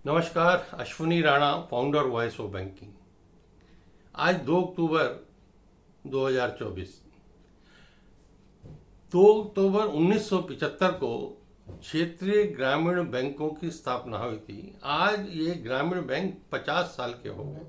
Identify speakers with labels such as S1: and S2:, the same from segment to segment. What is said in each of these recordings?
S1: नमस्कार, Ashwini Rana, founder voice of banking. आज 2 अक्टूबर 2024। 2 अक्टूबर 1975 को क्षेत्रीय ग्रामीण बैंकों की स्थापना हुई थी। आज ये ग्रामीण बैंक 50 साल के हो गए।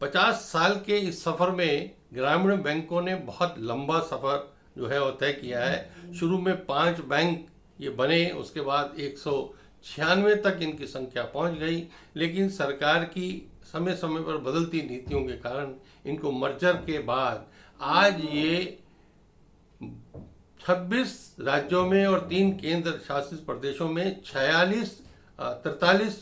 S1: 50 साल के इस सफर में ग्रामीण बैंकों ने बहुत लंबा सफर जो है वो तय किया है। शुरू में 5 बैंक ये बने, उसके बाद 196 तक इनकी संख्या पहुंच गई, लेकिन सरकार की समय समय पर बदलती नीतियों के कारण इनको मर्जर के बाद आज ये 26 राज्यों में और 3 केंद्र शासित प्रदेशों में 43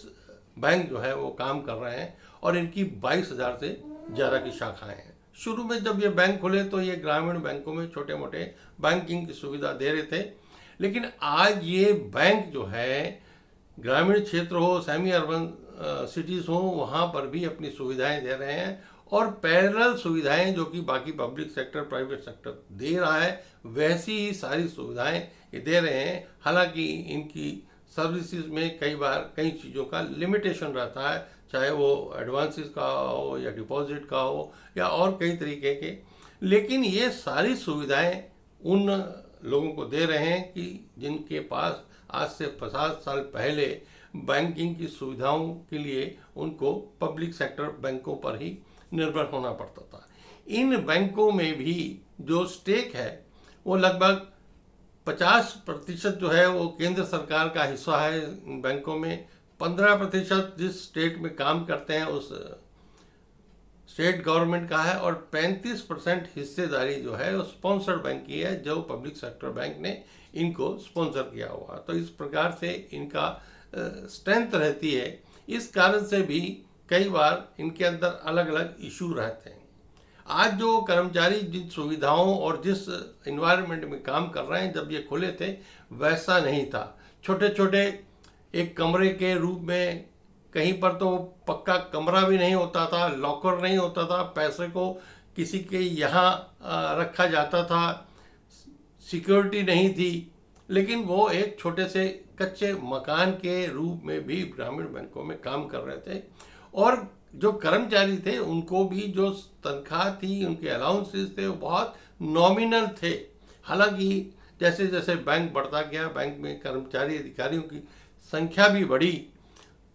S1: बैंक जो है वो काम कर रहे हैं और इनकी 22,000 से ज़्यादा की शाखाएं हैं। शुरू में जब ये बैंक खुले तो ये ग्रामीण बैंकों में छोटे मोटे बैंकिंग की सुविधा दे रहे थे, लेकिन आज ये बैंक जो है ग्रामीण क्षेत्र हो, सेमी अर्बन सिटीज़ हो, वहाँ पर भी अपनी सुविधाएं दे रहे हैं और पैरेलल सुविधाएं जो कि बाकी पब्लिक सेक्टर, प्राइवेट सेक्टर दे रहा है, वैसी ही सारी सुविधाएं ये दे रहे हैं। हालांकि इनकी सर्विसेज में कई बार कई चीज़ों का लिमिटेशन रहता है, चाहे वो एडवांसेस का हो या डिपॉजिट का हो या और कई तरीके के, लेकिन ये सारी सुविधाएं उन लोगों को दे रहे हैं कि जिनके पास आज से 50 साल पहले बैंकिंग की सुविधाओं के लिए उनको पब्लिक सेक्टर बैंकों पर ही निर्भर होना पड़ता था। इन बैंकों में भी जो स्टेक है वो लगभग 50% जो है वो केंद्र सरकार का हिस्सा है। इन बैंकों में 15% जिस स्टेट में काम करते हैं उस स्टेट गवर्नमेंट का है और 35% हिस्सेदारी जो है वो स्पॉन्सर्ड बैंक की है, जो पब्लिक सेक्टर बैंक ने इनको स्पॉन्सर किया हुआ। तो इस प्रकार से इनका स्ट्रेंथ रहती है। इस कारण से भी कई बार इनके अंदर अलग अलग इशू रहते हैं। आज जो कर्मचारी जिन सुविधाओं और जिस इन्वायरमेंट में काम कर रहे हैं, जब ये खुले थे वैसा नहीं था। छोटे छोटे एक कमरे के रूप में, कहीं पर तो पक्का कमरा भी नहीं होता था, लॉकर नहीं होता था, पैसे को किसी के यहाँ रखा जाता था, सिक्योरिटी नहीं थी, लेकिन वो एक छोटे से कच्चे मकान के रूप में भी ग्रामीण बैंकों में काम कर रहे थे और जो कर्मचारी थे उनको भी जो तनख्वाह थी, उनके अलाउंसेस थे, वो बहुत नॉमिनल थे। हालांकि जैसे जैसे बैंक बढ़ता गया, बैंक में कर्मचारी अधिकारियों की संख्या भी बढ़ी,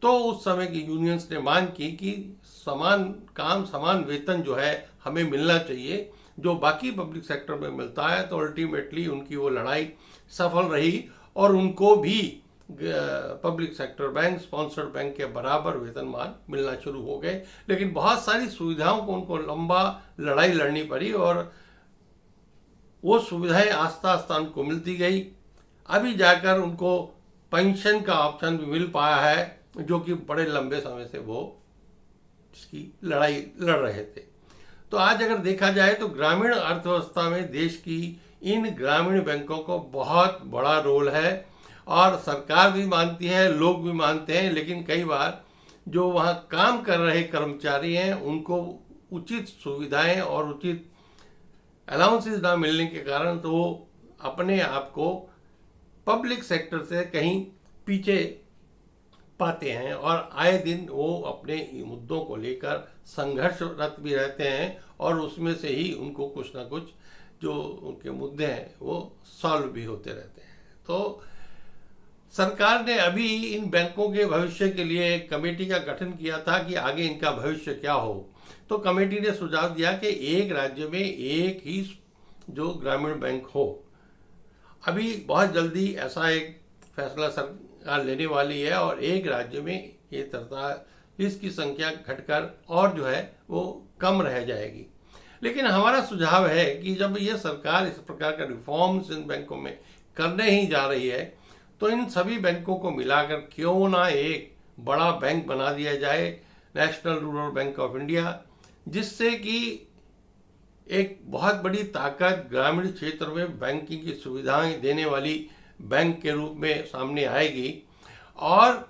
S1: तो उस समय की यूनियंस ने मांग की कि समान काम समान वेतन जो है हमें मिलना चाहिए, जो बाकी पब्लिक सेक्टर में मिलता है। तो अल्टीमेटली उनकी वो लड़ाई सफल रही और उनको भी public sector bank, sponsored bank के बराबर वेतनमान मिलना शुरू हो गए। लेकिन बहुत सारी सुविधाओं को उनको लंबा लड़ाई लड़नी पड़ी और वो सुविधाएं आस्ता आस्ता उनको मिलती गई। अभी जाकर उनको पेंशन का ऑप्शन भी मिल पाया है, जो कि बड़े लंबे समय से वो इसकी लड़ाई लड़ रहे थे। तो आज अगर देखा जाए तो ग्रामीण अर्थव्यवस्था में देश की इन ग्रामीण बैंकों को बहुत बड़ा रोल है और सरकार भी मानती है, लोग भी मानते हैं, लेकिन कई बार जो वहाँ काम कर रहे कर्मचारी हैं उनको उचित सुविधाएं और उचित अलाउंसेस ना मिलने के कारण तो वो अपने आप को पब्लिक सेक्टर से कहीं पीछे पाते हैं और आए दिन वो अपने मुद्दों को लेकर संघर्षरत भी रहते हैं और उसमें से ही उनको कुछ ना कुछ जो उनके मुद्दे हैं वो सॉल्व भी होते रहते हैं। तो सरकार ने अभी इन बैंकों के भविष्य के लिए एक कमेटी का गठन किया था कि आगे इनका भविष्य क्या हो। तो कमेटी ने सुझाव दिया कि एक राज्य में एक ही जो ग्रामीण बैंक हो। अभी बहुत जल्दी ऐसा एक फैसला सरकार लेने वाली है और एक राज्य में ये 43 की संख्या घटकर और जो है वो कम रह जाएगी। लेकिन हमारा सुझाव है कि जब ये सरकार इस प्रकार का रिफॉर्म्स इन बैंकों में करने ही जा रही है, तो इन सभी बैंकों को मिलाकर क्यों ना एक बड़ा बैंक बना दिया जाए, national rural bank of India, जिससे कि एक बहुत बड़ी ताकत ग्रामीण क्षेत्र में बैंकिंग की सुविधाएं देने वाली बैंक के रूप में सामने आएगी और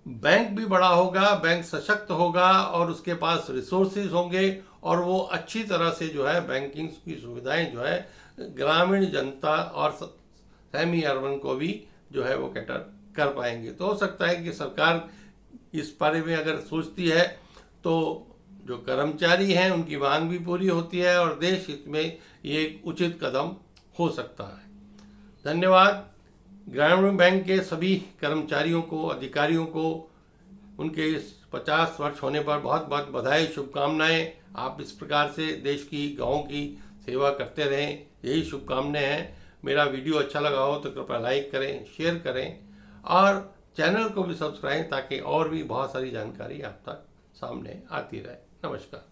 S1: बैंक भी बड़ा होगा, बैंक सशक्त होगा और उसके पास रिसोर्सेज होंगे और वो अच्छी तरह से जो है बैंकिंग की सुविधाएं जो है ग्रामीण जनता और सेमी अर्बन को भी जो है वो कैटर कर पाएंगे। तो हो सकता है कि सरकार इस बारे में अगर सोचती है तो जो कर्मचारी हैं उनकी मांग भी पूरी होती है और देश हित में ये एक उचित कदम हो सकता है। धन्यवाद। ग्रामीण बैंक के सभी कर्मचारियों को, अधिकारियों को उनके इस 50 वर्ष होने पर बहुत बहुत बधाई, शुभकामनाएं। आप इस प्रकार से देश की, गाँव की सेवा करते रहें, यही शुभकामनाएं हैं। मेरा वीडियो अच्छा लगा हो तो कृपया लाइक करें, शेयर करें और चैनल को भी सब्सक्राइब, ताकि और भी बहुत सारी जानकारी आप तक सामने आती रहे। नमस्कार।